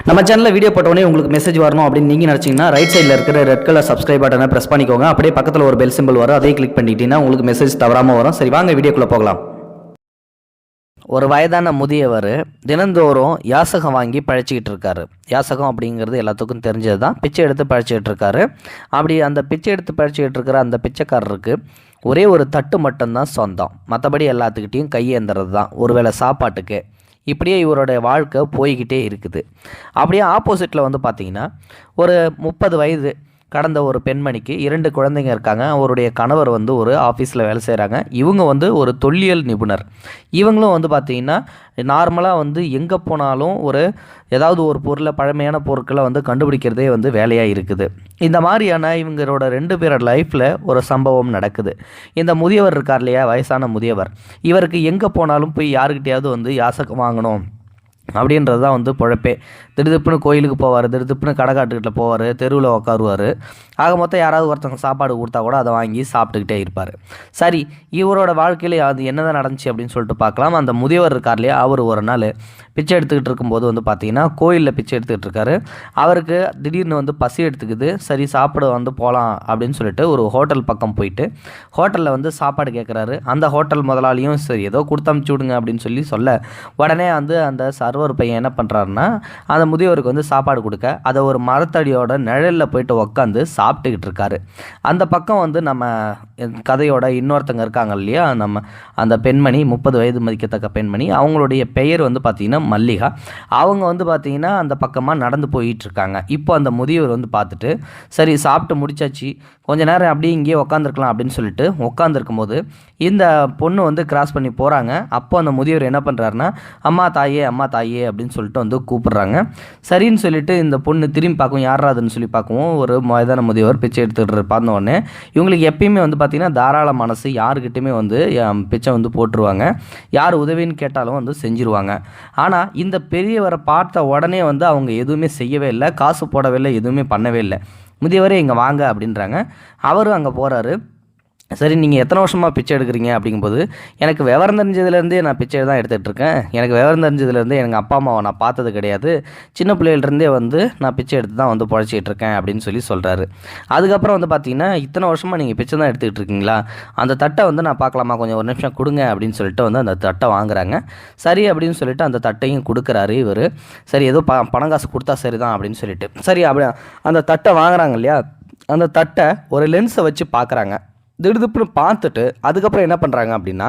நம்ம சேனலில் வீடியோ போட்டோடனே உங்களுக்கு மெசேஜ் வரணும் அப்படின்னு நீங்கள் நினச்சிங்கன்னா ரைட் சைடில் இருக்கிற ரெட் கலர் சப்ஸ்கிரைப் பட்டனை ப்ரெஸ் பண்ணிக்கோங்க. அப்படியே பக்கத்தில் ஒரு பெல் சிம்பிள் வரும், அதையும் கிளிக் பண்ணிட்டீங்கன்னா உங்களுக்கு மெசேஜ் தவறாமல் வரும். சரி, வாங்க வீடியோக்குள்ளே போகலாம். ஒரு வயதான முதியவர் தினந்தோறும் யாசகம் வாங்கி பழிச்சிக்கிட்டு இருக்காரு. யாசகம் அப்படிங்கிறது எல்லாத்துக்கும் தெரிஞ்சது தான். பிச்சை எடுத்து பழிச்சிக்கிட்டு இருக்காரு. அப்படி அந்த பிச்சை எடுத்து பழிச்சிக்கிட்டு இருக்கிற அந்த பிச்சைக்காரருக்கு ஒரே ஒரு தட்டு மட்டும்தான் சொந்தம். மற்றபடி எல்லாத்துக்கிட்டையும் கையேந்துறது தான், ஒருவேளை சாப்பாட்டுக்கு. இப்படியே இவருடைய வாழ்க்கை போய்கிட்டே இருக்குது. அப்படியே ஆப்போசிட்டில் வந்து பார்த்திங்கன்னா ஒரு 30 வயது கடந்த ஒரு பெண்மணிக்கு 2 குழந்தைங்க இருக்காங்க. அவருடைய கணவர் வந்து ஒரு ஆஃபீஸில் வேலை செய்கிறாங்க. இவங்க வந்து ஒரு தொல்லியல் நிபுணர். இவங்களும் வந்து பார்த்திங்கன்னா நார்மலாக வந்து எங்கே போனாலும் ஏதாவது ஒரு பொருளை, பழமையான பொருட்களை வந்து கண்டுபிடிக்கிறதே வந்து வேலையாக இருக்குது. இந்த மாதிரியான இவங்களோட 2 பேரோட லைஃப்பில் ஒரு சம்பவம் நடக்குது. இந்த முதியவர் இருக்கார் இல்லையா, வயசான முதியவர், இவருக்கு எங்கே போனாலும் போய் யாருக்கிட்டையாவது வந்து யாசகம் வாங்கணும் அப்படின்றது தான் வந்து பொழப்பே. திடுதிப்புன்னு கோயிலுக்கு போவார், திடுதிப்புன்னு கடைக்காட்டுக்கிட்ட போவார், தெருவில் உட்காருவார். ஆக மொத்தம் யாராவது ஒருத்தவங்க சாப்பாடு கொடுத்தா கூட அதை வாங்கி சாப்பிட்டுக்கிட்டே இருப்பார். சரி, இவரோட வாழ்க்கையில் அது என்னதான் நடந்துச்சு அப்படின்னு சொல்லிட்டு பார்க்கலாம். அந்த முதியவர் இருக்கார் இல்லையா, அவர் ஒரு நாள் பிச்சை எடுத்துக்கிட்டு இருக்கும்போது வந்து பார்த்திங்கன்னா கோயிலில் பிச்சை எடுத்துக்கிட்டு இருக்காரு. அவருக்கு திடீர்னு வந்து பசி எடுத்துக்குது. சரி, சாப்பிட வந்து போகலாம் அப்படின்னு சொல்லிட்டு ஒரு ஹோட்டல் பக்கம் போயிட்டு ஹோட்டலில் வந்து சாப்பாடு கேட்குறாரு. அந்த ஹோட்டல் முதலாளியும் சரி ஏதோ கொடுத்தமுச்சு விடுங்க அப்படின்னு சொல்ல உடனே வந்து அந்த சர்வர் பையன் என்ன பண்ணுறாருன்னா அந்த முதியவருக்கு வந்து சாப்பாடு கொடுக்க அதை ஒரு மரத்தடியோட நிழலில் போயிட்டு உக்காந்து சாப்பிட்டுக்கிட்டு இருக்காரு. அந்த பக்கம் வந்து நம்ம கதையோட இன்னொருத்தங்க இருக்காங்க இல்லையா, நம்ம அந்த பெண்மணி, 30 வயது மதிக்கத்தக்க பெண்மணி, அவங்களுடைய பெயர் வந்து பார்த்திங்கன்னா மல்லிகா. அவங்க வந்து பார்த்திங்கன்னா அந்த பக்கமாக நடந்து போயிட்டுருக்காங்க. இப்போ அந்த முதியவர் வந்து பார்த்துட்டு சரி சாப்பிட்டு முடிச்சாச்சு, கொஞ்ச நேரம் அப்படியே இங்கேயே உக்காந்துருக்கலாம் அப்படின்னு சொல்லிட்டு உட்காந்துருக்கும் போது இந்த பொண்ணு வந்து கிராஸ் பண்ணி போகிறாங்க. அப்போ அந்த முதியவர் என்ன பண்ணுறாருன்னா அம்மா தாயே, அம்மா தாயே அப்படின்னு சொல்லிட்டு வந்து கூப்பிட்றாங்க. சரின்னு சொல்லிட்டு இந்த பொண்ணு திரும்பி பார்க்கும், யாராதுன்னு சொல்லி பார்க்கவும் ஒரு வயதான முதியவர் பிச்சை எடுத்துகிட்டு பார்த்த உடனே இவங்களுக்கு எப்பயுமே வந்து பார்த்திங்கன்னா தாராள மனசு, யாருக்கிட்டையுமே வந்து பிச்சை வந்து போட்டுருவாங்க, யார் உதவின்னு கேட்டாலும் வந்து செஞ்சுருவாங்க. ஆனால் இந்த பெரியவரை பார்த்த உடனே வந்து அவங்க எதுவுமே செய்யவே இல்லை, காசு போடவே இல்லை, எதுவுமே பண்ணவே இல்லை. முதியவரே இங்கே வாங்க அப்படின்றாங்க. அவரும் அங்கே போகிறாரு. சரி, நீங்கள் எத்தனை வருஷமாக பிச்சை எடுக்கிறீங்க அப்படிங்கும்போது எனக்கு விவரம் தெரிஞ்சதுலேருந்தே நான் பிச்சை தான் எடுத்துகிட்ருக்கேன். எனக்கு விவரம் தெரிஞ்சதுலேருந்தே எங்கள் அப்பா அம்மாவை நான் பார்த்தது கிடையாது. சின்ன பிள்ளைகள்லேருந்தே வந்து நான் பிச்சை எடுத்து தான் வந்து பொழைச்சிக்கிட்டு இருக்கேன் அப்படின்னு சொல்கிறாரு. அதுக்கப்புறம் வந்து பார்த்தீங்கன்னா இத்தனை வருஷமாக நீங்கள் பிச்சை தான் எடுத்துக்கிட்டு இருக்கீங்களா, அந்த தட்டை வந்து நான் பார்க்கலாமா, கொஞ்சம் ஒரு நிமிஷம் கொடுங்க அப்படின்னு சொல்லிட்டு வந்து அந்த தட்டை வாங்குறாங்க. சரி அப்படின்னு சொல்லிட்டு அந்த தட்டையும் கொடுக்குறாரு இவர். சரி, ஏதோ பணம் காசு கொடுத்தா சரி தான் அப்படின்னு சொல்லிட்டு சரி அப்படி அந்த தட்டை வாங்குறாங்க இல்லையா. அந்த தட்டை ஒரு லென்ஸை வச்சு பார்க்குறாங்க. திடுதுப்புன்னு பார்த்துட்டு அதுக்கப்புறம் என்ன பண்ணுறாங்க அப்படின்னா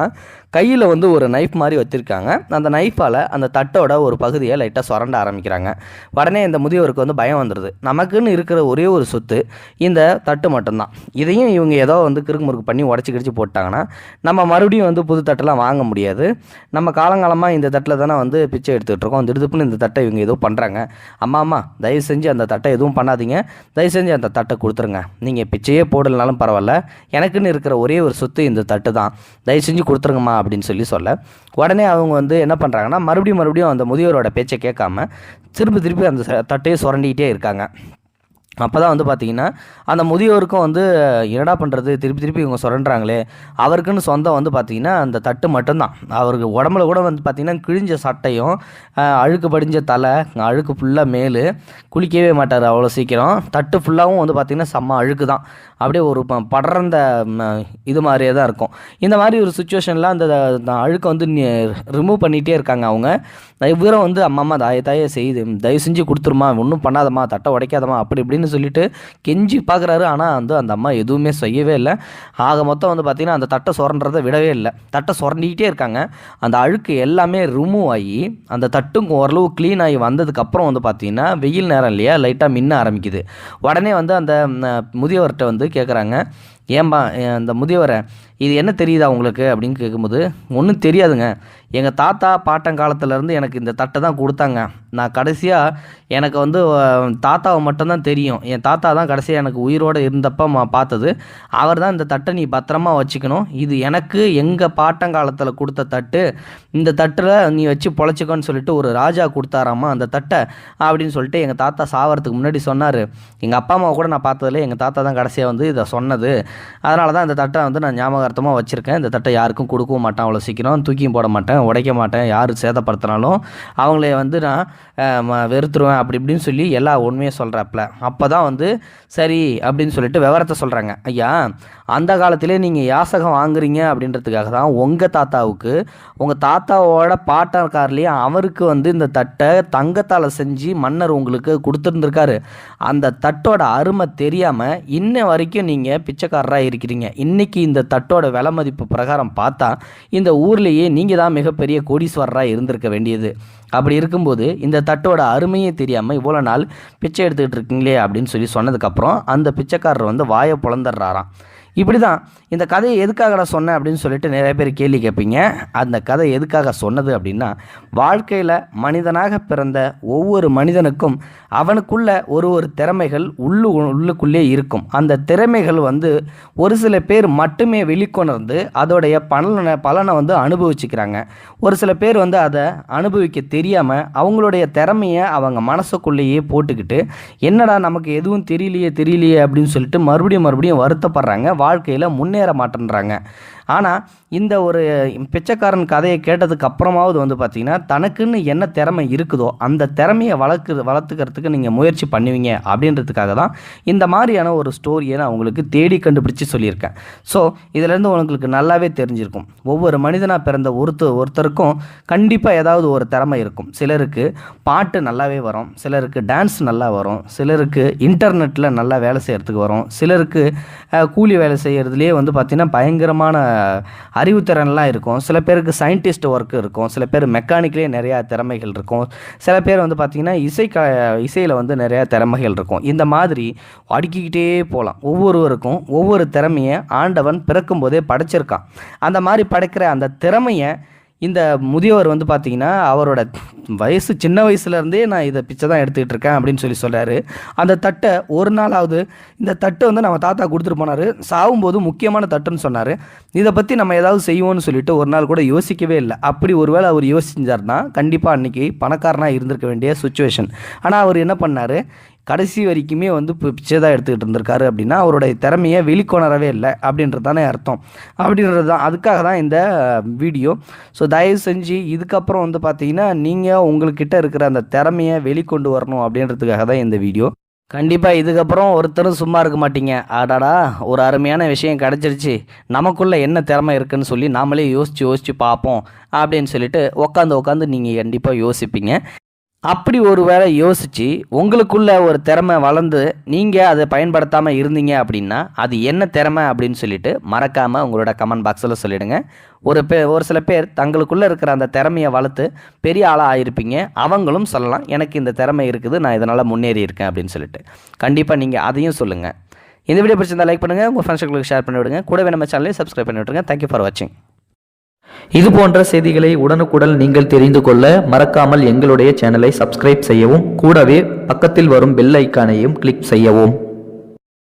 கையில் வந்து ஒரு நைஃப் மாதிரி வச்சுருக்காங்க. அந்த நைஃபால் அந்த தட்டோட ஒரு பகுதியை லைட்டாக சுரண்ட ஆரம்பிக்கிறாங்க. உடனே இந்த முதியவருக்கு வந்து பயம் வந்துடுது. நமக்குன்னு இருக்கிற ஒரே ஒரு சொத்து இந்த தட்டு மட்டும்தான். இதையும் இவங்க ஏதோ வந்து கிறுக்கு முறுக்கு பண்ணி உடச்சி கிடிச்சு போட்டாங்கன்னா நம்ம மறுபடியும் வந்து புது தட்டெல்லாம் வாங்க முடியாது. நம்ம காலங்காலமாக இந்த தட்டில் தானே வந்து பிச்சை எடுத்துகிட்டு இருக்கோம். திடுதுப்புன்னு இந்த தட்டை இவங்க எதுவும் பண்ணுறாங்க. அம்மா தயவு செஞ்சு அந்த தட்டை எதுவும் பண்ணாதீங்க, தயவு செஞ்சு அந்த தட்டை கொடுத்துருங்க. நீங்கள் பிச்சையே போடலனாலும் பரவாயில்ல, எனக்குன்னு இருக்கிற ஒரே ஒரு சொத்து இந்த தட்டு தான், தயவு செஞ்சு கொடுத்துருங்கம்மா அப்படின்னு சொல்ல உடனே அவங்க வந்து என்ன பண்ணுறாங்கன்னா மறுபடியும் அந்த முதியோரோட பேச்சை கேட்காம திருப்பி அந்த தட்டையை சுரண்டிக்கிட்டே இருக்காங்க. அப்போ தான் வந்து பார்த்திங்கன்னா அந்த முதியோருக்கும் வந்து என்னடா பண்ணுறது, திருப்பி இவங்க சுரண்டுறாங்களே. அவருக்குன்னு சொந்தம் வந்து பார்த்திங்கன்னா அந்த தட்டு மட்டும்தான். அவருக்கு உடம்புல கூட வந்து பார்த்திங்கன்னா கிழிஞ்ச சட்டையும், அழுக்கு படிஞ்ச தலை, அழுக்கு ஃபுல்லாக மேல், குளிக்கவே மாட்டார் அவ்வளோ சீக்கிரம். தட்டு ஃபுல்லாகவும் வந்து பார்த்திங்கன்னா செம்ம அழுக்கு தான், அப்படியே ஒரு படர்ந்த இது மாதிரியே தான் இருக்கும். இந்த மாதிரி ஒரு சுச்சுவேஷனில் அந்த அழுக்கை வந்து ரிமூவ் பண்ணிகிட்டே இருக்காங்க அவங்க. இவரும் வந்து அம்மா தாயே செய்து தயவு செஞ்சு கொடுத்துருமா, ஒன்றும் பண்ணாதம்மா, தட்டை உடைக்காதம்மா அப்படி இப்படின்னு சொல்லிட்டு கெஞ்சி பார்க்குறாரு. ஆனால் வந்து அந்த அம்மா எதுவுமே செய்யவே இல்லை. ஆக மொத்தம் வந்து பார்த்திங்கன்னா அந்த தட்டை சுரண்டுறதை விடவே இல்லை. தட்டை சுரண்டிக்கிட்டே இருக்காங்க. அந்த அழுக்கு எல்லாமே ரிமூவ் ஆகி அந்த தட்டும் ஓரளவு க்ளீன் ஆகி வந்ததுக்கப்புறம் வந்து பார்த்திங்கன்னா வெயில் நேரம் இல்லையா, லைட்டாக மின்ன ஆரம்பிக்குது. உடனே வந்து அந்த முதியவர்கிட்ட வந்து கேட்குறாங்க, ஏன்பா அந்த முதியவரை இது என்ன தெரியுதா உங்களுக்கு அப்படின்னு கேட்கும்போது ஒன்றும் தெரியாதுங்க, எங்கள் தாத்தா பாட்டங்காலத்துலேருந்து எனக்கு இந்த தட்டை தான் கொடுத்தாங்க. நான் கடைசியாக எனக்கு வந்து தாத்தாவை மட்டும்தான் தெரியும். என் தாத்தா தான் கடைசியாக எனக்கு உயிரோடு இருந்தப்போ பார்த்தது. அவர் தான் இந்த தட்டை நீ பத்திரமா வச்சுக்கணும், இது எனக்கு எங்கள் பாட்டங்காலத்தில் கொடுத்த தட்டு, இந்த தட்டில் நீ வச்சு பொழைச்சிக்கோன்னு சொல்லிட்டு ஒரு ராஜா கொடுத்தாராம்மா அந்த தட்டை அப்படின்னு சொல்லிட்டு எங்கள் தாத்தா சாவறதுக்கு முன்னாடி சொன்னார். எங்கள் அப்பா அம்மாவை கூட நான் பார்த்ததில்ல, எங்கள் தாத்தா தான் கடைசியாக வந்து இதை சொன்னது அதனால தான் இந்த தட்டை வந்து நான் ஞாபகார்த்தமாக வச்சுருக்கேன். இந்த தட்டை யாருக்கும் கொடுக்கவும் மாட்டேன், அவ்வளோ சீக்கிரம் தூக்கியும் போட மாட்டேன், உடைக்க மாட்டேன். யார் சேதப்படுத்தினாலும் அவங்களே வந்து நான் வெறுத்துருவேன் அப்படி இப்படின்னு சொல்லி எல்லா உண்மையை சொல்கிறாப்புல. அப்போ தான் வந்து சரி அப்படின்னு சொல்லிட்டு விவரத்தை சொல்கிறாங்க. ஐயா, அந்த காலத்திலே நீங்கள் யாசகம் வாங்குறீங்க அப்படின்றதுக்காக தான் உங்கள் தாத்தாவுக்கு உங்கள் தாத்தாவோட பாட்டக்காரர்லேயே அவருக்கு வந்து இந்த தட்டை தங்கத்தால் செஞ்சு மன்னர் உங்களுக்கு கொடுத்துருந்துருக்காரு. அந்த தட்டோட அருமை தெரியாமல் இன்ன வரைக்கும் நீங்கள் பிச்சைக்காரராக இருக்கிறீங்க. இன்றைக்கி இந்த தட்டோட விலை மதிப்பு பிரகாரம் பார்த்தா இந்த ஊர்லேயே நீங்கள் தான் மிகப்பெரிய கோடீஸ்வரராக இருந்திருக்க வேண்டியது. அப்படி இருக்கும்போது இந்த தட்டோட அருமையே தெரியாமல் இவ்வளோ நாள் பிச்சை எடுத்துக்கிட்டு இருக்கீங்களே அப்படின்னு சொல்லி சொன்னதுக்கப்புறம் அந்த பிச்சைக்காரர் வந்து வாயை பொழந்துடுறாராம். இப்படி தான் இந்த கதையை எதுக்காக நான் சொன்னேன் அப்படின்னு சொல்லிட்டு நிறைய பேர் கேள்வி கேட்பீங்க. அந்த கதை எதுக்காக சொன்னது அப்படின்னா, வாழ்க்கையில் மனிதனாக பிறந்த ஒவ்வொரு மனிதனுக்கும் அவனுக்குள்ள ஒரு திறமைகள் உள்ளுக்குள்ளே இருக்கும். அந்த திறமைகள் வந்து ஒரு சில பேர் மட்டுமே வெளிக்கொணர்ந்து அதோடைய பலனை வந்து அனுபவிச்சுக்கிறாங்க. ஒரு சில பேர் வந்து அதை அனுபவிக்க தெரியாமல் அவங்களுடைய திறமையை அவங்க மனசுக்குள்ளேயே போட்டுக்கிட்டு என்னடா நமக்கு எதுவும் தெரியலையே அப்படின்னு சொல்லிட்டு மறுபடியும் வருத்தப்படுறாங்க, வாழ்க்கையில் முன்னேற மாட்டேன்றாங்க. ஆனால் இந்த ஒரு பிச்சைக்காரன் கதையை கேட்டதுக்கு அப்புறமாவது வந்து பார்த்திங்கன்னா தனக்குன்னு என்ன திறமை இருக்குதோ அந்த திறமையை வளர்த்துக்கிறதுக்கு நீங்கள் முயற்சி பண்ணுவீங்க அப்படின்றதுக்காக தான் இந்த மாதிரியான ஒரு ஸ்டோரியை நான் உங்களுக்கு தேடி கண்டுபிடிச்சி சொல்லியிருக்கேன். ஸோ இதிலேருந்து உங்களுக்கு நல்லாவே தெரிஞ்சிருக்கும், ஒவ்வொரு மனிதனாக பிறந்த ஒருத்தருக்கும் கண்டிப்பாக ஏதாவது ஒரு திறமை இருக்கும். சிலருக்கு பாட்டு நல்லாவே வரும், சிலருக்கு டான்ஸ் நல்லா வரும், சிலருக்கு இன்டர்நெட்டில் நல்லா வேலை செய்கிறதுக்கு வரும், சிலருக்கு கூலி வேலை செய்கிறதுலேயே வந்து பார்த்திங்கன்னா பயங்கரமான அறிவுத்திறன்லாம் இருக்கும், சில பேருக்கு சயின்டிஸ்ட் ஒர்க் இருக்கும், சில பேர் மெக்கானிக்லேயே நிறையா திறமைகள் இருக்கும், சில பேர் வந்து பார்த்திங்கன்னா இசையில் வந்து நிறையா திறமைகள் இருக்கும். இந்த மாதிரி அடுக்கிக்கிட்டே போகலாம். ஒவ்வொருவருக்கும் ஒவ்வொரு திறமையை ஆண்டவன் பிறக்கும் போதே படைச்சிருக்கான். அந்த மாதிரி படைக்கிற அந்த திறமையை இந்த முதியவர் வந்து பார்த்திங்கன்னா அவரோட வயசு சின்ன வயசுலேருந்தே நான் இதை பிச்சை தான் எடுத்துக்கிட்டு இருக்கேன் அப்படின்னு சொல்லி சொல்கிறாரு. அந்த தட்டை ஒரு நாளாவது இந்த தட்டை வந்து நம்ம தாத்தா கொடுத்துட்டு போனார், சாகும்போது முக்கியமான தட்டுன்னு சொன்னார். இதை பற்றி நம்ம ஏதாவது செய்வோம்னு சொல்லிட்டு ஒரு நாள் கூட யோசிக்கவே இல்லை. அப்படி ஒருவேளை அவர் யோசிச்சார்னா கண்டிப்பாக அன்றைக்கி பணக்காரனாக இருந்திருக்க வேண்டிய சுச்சுவேஷன். ஆனால் அவர் என்ன பண்ணார், கடைசி வரைக்குமே வந்து பிச்சை தான் எடுத்துக்கிட்டு இருந்திருக்காரு. அப்படின்னா அவருடைய திறமையை வெளிக்கொணரவே இல்லை அப்படின்றது தானே அர்த்தம். அப்படின்றது தான், அதுக்காக தான் இந்த வீடியோ. ஸோ தயவு செஞ்சு இதுக்கப்புறம் வந்து பார்த்திங்கன்னா நீங்கள் உங்கள்கிட்ட இருக்கிற அந்த திறமையை வெளிக்கொண்டு வரணும் அப்படின்றதுக்காக தான் இந்த வீடியோ. கண்டிப்பாக இதுக்கப்புறம் ஒருத்தரும் சும்மா இருக்க மாட்டீங்க. ஆடாடா ஒரு அருமையான விஷயம் கிடச்சிருச்சு, நமக்குள்ளே என்ன திறமை இருக்குதுன்னு சொல்லி நாமளே யோசித்து பார்ப்போம் அப்படின்னு சொல்லிட்டு உட்காந்து நீங்கள் கண்டிப்பாக யோசிப்பீங்க. அப்படி ஒரு வேளை யோசித்து உங்களுக்குள்ள ஒரு திறமை வளர்ந்து நீங்கள் அதை பயன்படுத்தாமல் இருந்தீங்க அப்படின்னா அது என்ன திறமை அப்படின்னு சொல்லிட்டு மறக்காமல் உங்களோட கமெண்ட் பாக்ஸில் சொல்லிவிடுங்க. ஒரு சில பேர் தங்களுக்குள்ளே இருக்கிற அந்த திறமையை வளர்த்து பெரிய ஆளாக ஆகிருப்பீங்க, அவங்களும் சொல்லலாம் எனக்கு இந்த திறமை இருக்குது, நான் இதனால் முன்னேறி இருக்கேன் அப்படின்னு சொல்லிட்டு. கண்டிப்பாக நீங்கள் அதையும் சொல்லுங்கள். இந்த வீடியோ பிடிச்சிருந்தால் லைக் பண்ணுங்கள், உங்கள் ஃப்ரெண்ட்ஸுங்களுக்கு ஷேர் பண்ணி விடுங்க, கூடவே நம்ம சேனலையும் சப்ஸ்கிரைப் பண்ணி விட்டுருங்க. தேங்க்யூ ஃபார் வாட்சிங். இது போன்ற செய்திகளை உடனுக்குடன் நீங்கள் தெரிந்து கொள்ள மறக்காமல் எங்களுடைய சேனலை சப்ஸ்கிரைப் செய்யவும், கூடவே பக்கத்தில் வரும் பெல் ஐக்கானையும் கிளிக் செய்யவும்.